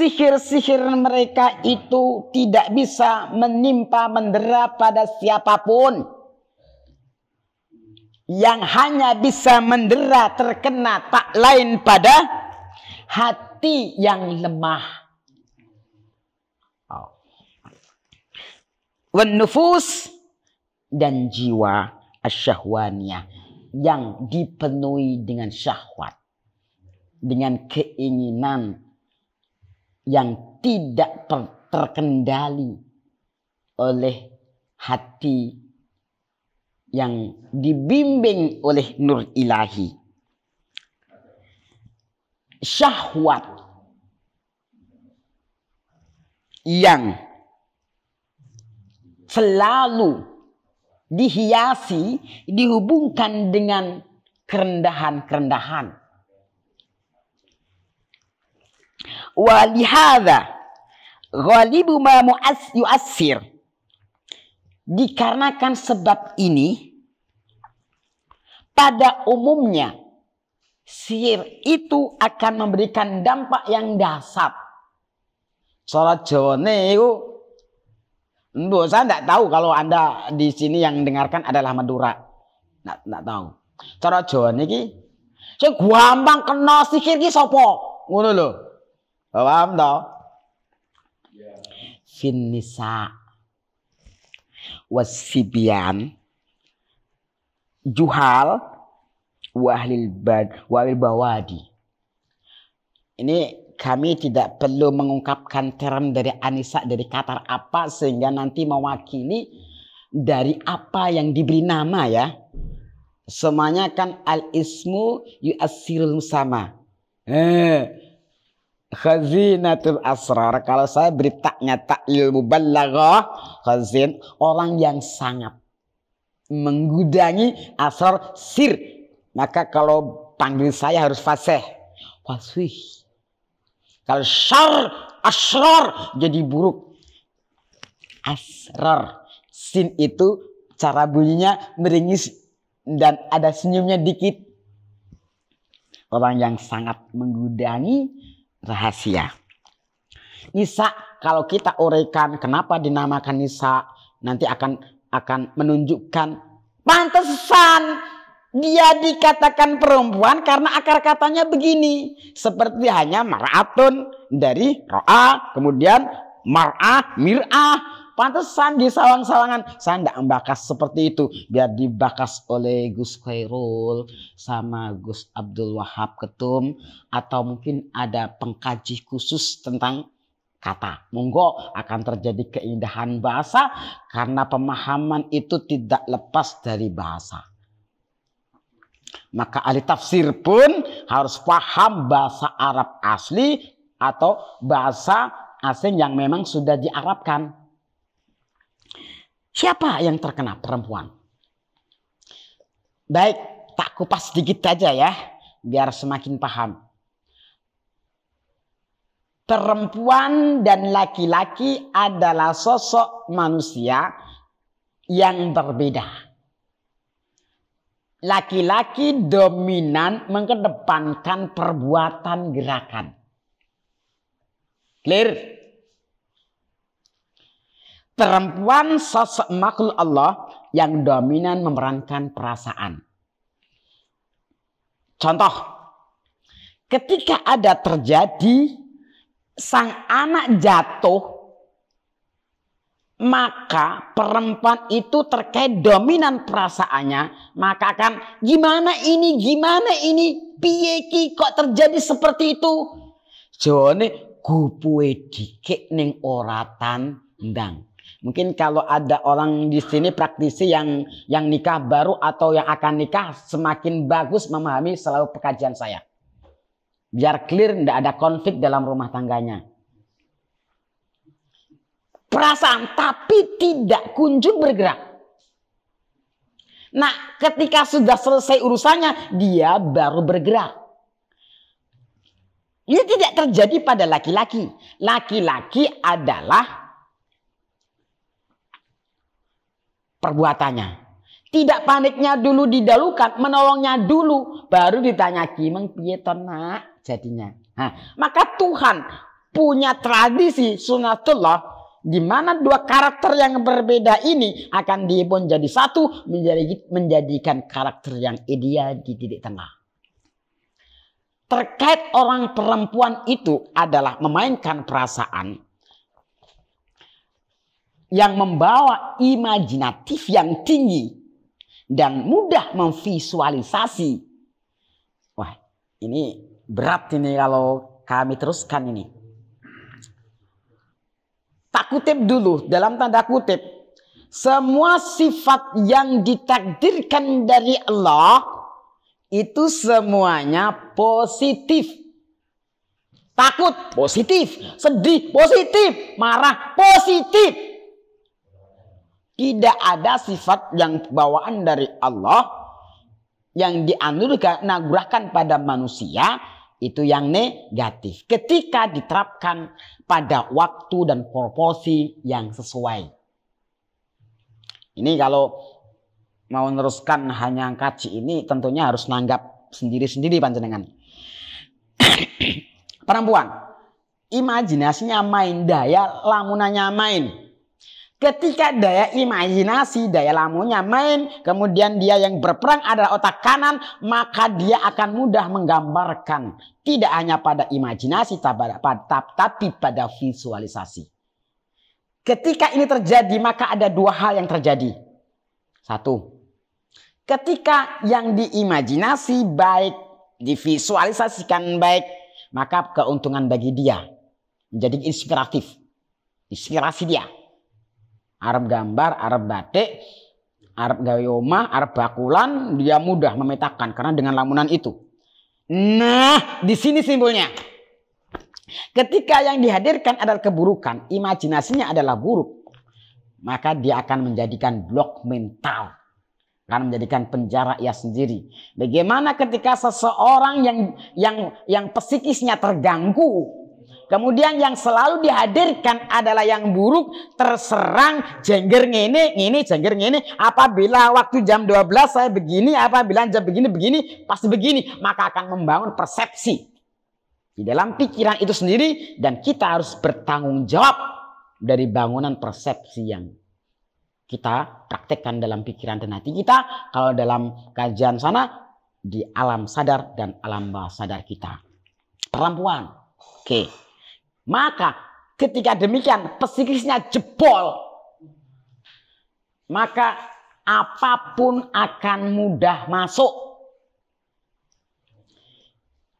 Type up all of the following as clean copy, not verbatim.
sihir-sihir mereka itu tidak bisa menimpa mendera pada siapapun. Yang hanya bisa mendera terkena tak lain pada hati yang lemah. Wan nufus, dan jiwa asyahwaniyah yang dipenuhi dengan syahwat, dengan keinginan yang tidak terkendali oleh hati yang dibimbing oleh nur ilahi. Syahwat yang selalu dihiasi, dihubungkan dengan kerendahan-kerendahan. Walihada ghalibu ma yu'assir, dikarenakan sebab ini pada umumnya sihir itu akan memberikan dampak yang dahsyat. Cara Jawane itu, saya tidak tahu kalau Anda di sini yang dengarkan adalah Madura. Tidak tahu. Cara Jawane ini, saya gampang kena sihir ini sapa? Ngono lho. Paham toh? Fin nisa wasibyan juhal wahlil bawadi. Ini kami tidak perlu mengungkapkan term dari anisa dari kata apa sehingga nanti mewakili dari apa yang diberi nama ya. Semuanya kan al-ismu yu'assirul sama. Khazinatul asrar. Kalau saya beri taknya taklil mubalaghah, khazin, orang yang sangat menggudangi asrar sir. Maka kalau panggil saya harus fasih. Kalau syar, asrar jadi buruk. Asrar, sin itu cara bunyinya meringis dan ada senyumnya dikit. Orang yang sangat menggudangi rahasia. Nisa, kalau kita uraikan kenapa dinamakan Nisa, nanti akan menunjukkan pantesan dia dikatakan perempuan karena akar katanya begini. Seperti hanya mar'atun dari ro'a, kemudian mar'ah, mir'ah. Pantesan di sawang-sawangan. Saya tidak membakas seperti itu. Biar dibakas oleh Gus Khairul sama Gus Abdul Wahab Ketum. Atau mungkin ada pengkaji khusus tentang kata. Monggo akan terjadi keindahan bahasa. Karena pemahaman itu tidak lepas dari bahasa. Maka ahli tafsir pun harus paham bahasa Arab asli. Atau bahasa asing yang memang sudah diarabkan. Siapa yang terkena? Perempuan. Baik, tak kupas sedikit aja ya, biar semakin paham. Perempuan dan laki-laki adalah sosok manusia yang berbeda. Laki-laki dominan mengedepankan perbuatan gerakan. Clear? Perempuan sosok makhluk Allah yang dominan memerankan perasaan. Contoh, ketika ada terjadi sang anak jatuh, maka perempuan itu terkait dominan perasaannya, maka akan gimana ini, piye ki kok terjadi seperti itu? Jone gupuwe dikik ning ora tandang. Mungkin kalau ada orang di sini praktisi yang nikah baru atau yang akan nikah, semakin bagus memahami selalu pekajian saya. Biar clear, tidak ada konflik dalam rumah tangganya. Perasaan tapi tidak kunjung bergerak. Nah, ketika sudah selesai urusannya, dia baru bergerak. Ini tidak terjadi pada laki-laki. Laki-laki adalah perbuatannya. Tidak paniknya dulu didahulukan, menolongnya dulu, baru ditanya gimana piye to nak jadinya. Nah, maka Tuhan punya tradisi sunatullah, di mana dua karakter yang berbeda ini akan dipun jadi satu, menjadikan karakter yang ideal di titik tengah. Terkait orang perempuan itu adalah memainkan perasaan yang membawa imajinatif yang tinggi dan mudah memvisualisasi. Wah, ini berat ini kalau kami teruskan ini. Tak kutip dulu, dalam tanda kutip, semua sifat yang ditakdirkan dari Allah itu semuanya positif. Takut positif, sedih positif, marah positif. Tidak ada sifat yang bawaan dari Allah yang dianugerahkan pada manusia itu yang negatif. Ketika diterapkan pada waktu dan proporsi yang sesuai. Ini kalau mau meneruskan hanya kaji ini tentunya harus nanggap sendiri-sendiri panjenengan. Perempuan, imajinasinya main, daya lamunannya main. Ketika daya imajinasi, daya lamunnya main, kemudian dia yang berperang adalah otak kanan, maka dia akan mudah menggambarkan. Tidak hanya pada imajinasi, tapi pada visualisasi. Ketika ini terjadi, maka ada dua hal yang terjadi. Satu, ketika yang diimajinasi baik, divisualisasikan baik, maka keuntungan bagi dia. Menjadi inspiratif. Inspirasi dia. Arab gambar, Arab batik, Arab gawe omah, Arab bakulan, dia mudah memetakan karena dengan lamunan itu. Nah, di sini simbolnya. Ketika yang dihadirkan adalah keburukan, imajinasinya adalah buruk, maka dia akan menjadikan blok mental, akan menjadikan penjara ia sendiri. Bagaimana ketika seseorang yang psikisnya terganggu, kemudian yang selalu dihadirkan adalah yang buruk, terserang, jengger ngene, jengger ngene. Apabila waktu jam 12 saya begini, apabila jam begini, pasti begini. Maka akan membangun persepsi di dalam pikiran itu sendiri. Dan kita harus bertanggung jawab dari bangunan persepsi yang kita praktekkan dalam pikiran dan hati kita. Kalau dalam kajian sana, di alam sadar dan alam bawah sadar kita. Perempuan, oke. Maka ketika demikian psikisnya jebol, maka apapun akan mudah masuk.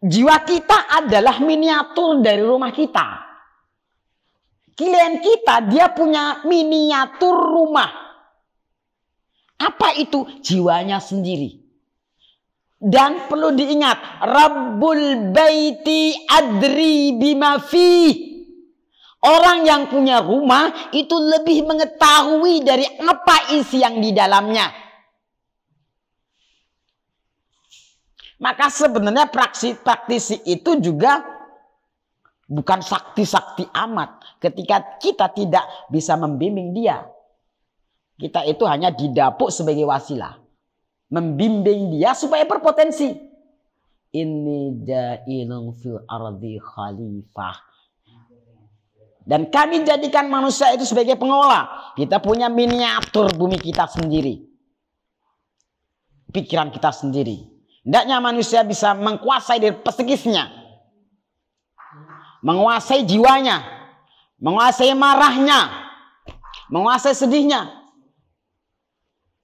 Jiwa kita adalah miniatur dari rumah kita. Klien kita dia punya miniatur rumah. Apa itu? Jiwanya sendiri. Dan perlu diingat, Rabbul Baiti adri bima fi. Orang yang punya rumah itu lebih mengetahui dari apa isi yang di dalamnya. Maka sebenarnya praktisi itu juga bukan sakti-sakti amat. Ketika kita tidak bisa membimbing dia, kita itu hanya didapuk sebagai wasilah. Membimbing dia supaya berpotensi. Inni ja'ilun fil ardi khalifah. Dan kami jadikan manusia itu sebagai pengelola. Kita punya miniatur bumi kita sendiri. Pikiran kita sendiri. Hendaknya manusia bisa menguasai dari psikisnya. Menguasai jiwanya. Menguasai marahnya. Menguasai sedihnya.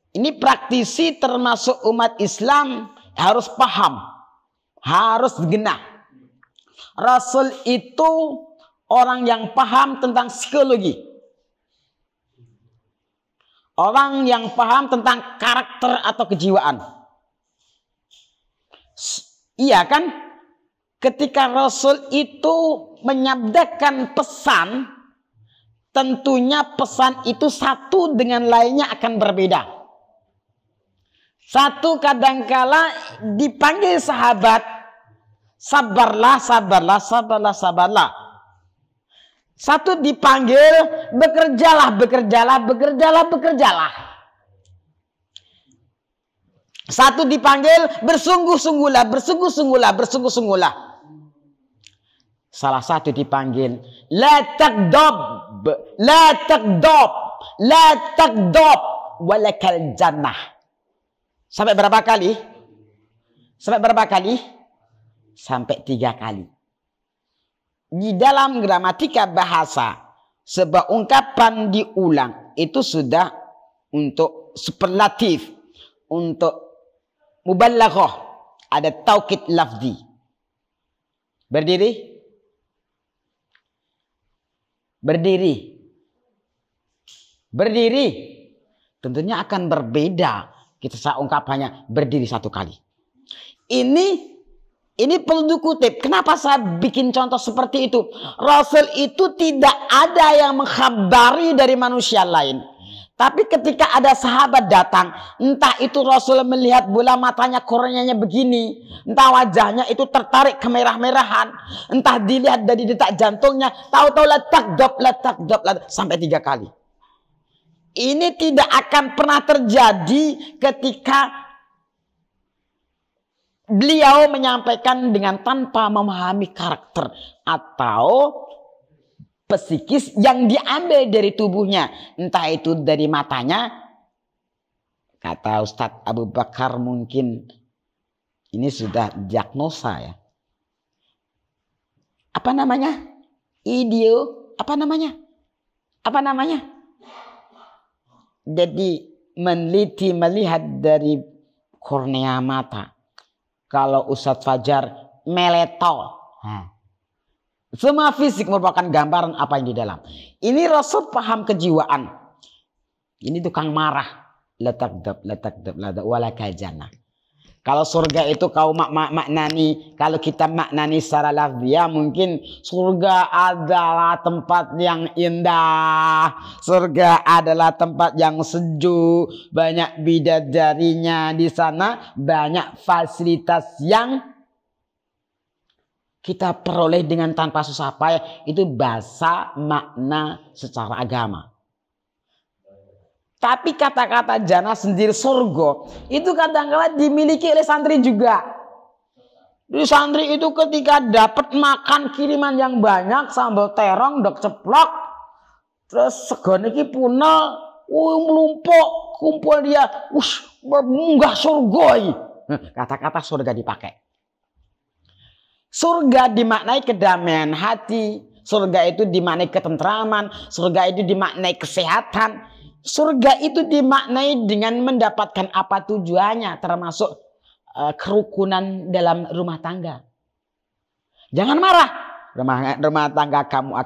Ini praktisi termasuk umat Islam harus paham, harus genah. Rasul itu orang yang paham tentang psikologi. Orang yang paham tentang karakter atau kejiwaan. Iya kan? Ketika Rasul itu menyabdakan pesan, tentunya pesan itu satu dengan lainnya akan berbeda. Satu kadangkala dipanggil sahabat, sabarlah, sabarlah, sabarlah, sabarlah. Satu dipanggil, bekerjalah, bekerjalah, bekerjalah, bekerjalah. Satu dipanggil, bersungguh-sungguhlah, bersungguh-sungguhlah, bersungguh-sungguhlah. Salah satu dipanggil, la tagdob, la tagdob, la tagdob, walakal jannah. Sampai berapa kali? Sampai berapa kali? Sampai 3 kali. Di dalam gramatika bahasa, sebuah ungkapan diulang itu sudah untuk superlatif, untuk mubalaghah, ada taukid lafzi. Berdiri. Berdiri. Berdiri. Tentunya akan berbeda kita ungkapannya berdiri 1 kali. Ini perlu dikutip. Kenapa saya bikin contoh seperti itu? Rasul itu tidak ada yang mengkhabari dari manusia lain. Tapi ketika ada sahabat datang, entah itu Rasul melihat bola matanya korneanya begini, entah wajahnya itu tertarik kemerah-merahan, entah dilihat dari detak jantungnya, tahu-tahu letak dop sampai 3 kali. Ini tidak akan pernah terjadi ketika beliau menyampaikan dengan tanpa memahami karakter atau psikis yang diambil dari tubuhnya. Entah itu dari matanya. Kata Ustadz Abu Bakar mungkin ini sudah diagnosa ya. Apa namanya? Apa namanya? Jadi meneliti melihat dari kornea mata. Kalau Ustadz Fajar meletol. Semua fisik merupakan gambaran apa yang di dalam. Ini Rasul paham kejiwaan. Ini tukang marah. Letak walakal jannah. Kalau surga itu kau maknani, kalau kita maknani secara lafziah mungkin surga adalah tempat yang indah. Surga adalah tempat yang sejuk, banyak bidadarinya di sana, banyak fasilitas yang kita peroleh dengan tanpa susah payah. Itu bahasa makna secara agama. Tapi kata-kata jannah sendiri surga itu kadang-kadang dimiliki oleh santri juga. Di santri itu ketika dapat makan kiriman yang banyak, sambal terong, dok ceplok, terus segone iki punel, melumpuk, kumpul dia, munggah surga. Kata-kata surga dipakai. Surga dimaknai kedamaian hati, surga itu dimaknai ketentraman, surga itu dimaknai kesehatan. Surga itu dimaknai dengan mendapatkan apa tujuannya, termasuk kerukunan dalam rumah tangga. Jangan marah, rumah tangga kamu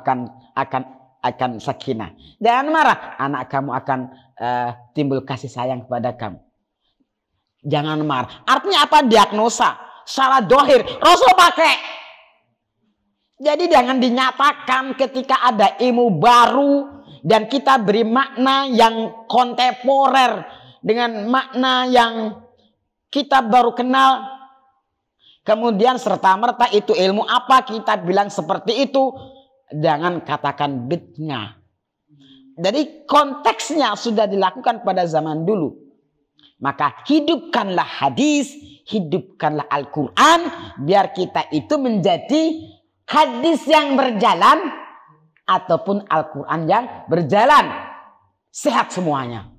akan sakinah. Jangan marah, anak kamu akan timbul kasih sayang kepada kamu. Jangan marah. Artinya apa? Diagnosa secara dohir Rasul pakai. Jadi jangan dinyatakan ketika ada ilmu baru dan kita beri makna yang kontemporer dengan makna yang kita baru kenal. Kemudian serta-merta itu ilmu apa kita bilang seperti itu. Jangan katakan bid'ah. Jadi konteksnya sudah dilakukan pada zaman dulu. Maka hidupkanlah hadis, hidupkanlah Al-Quran. Biar kita itu menjadi hadis yang berjalan ataupun Al-Quran yang berjalan. Sehat semuanya.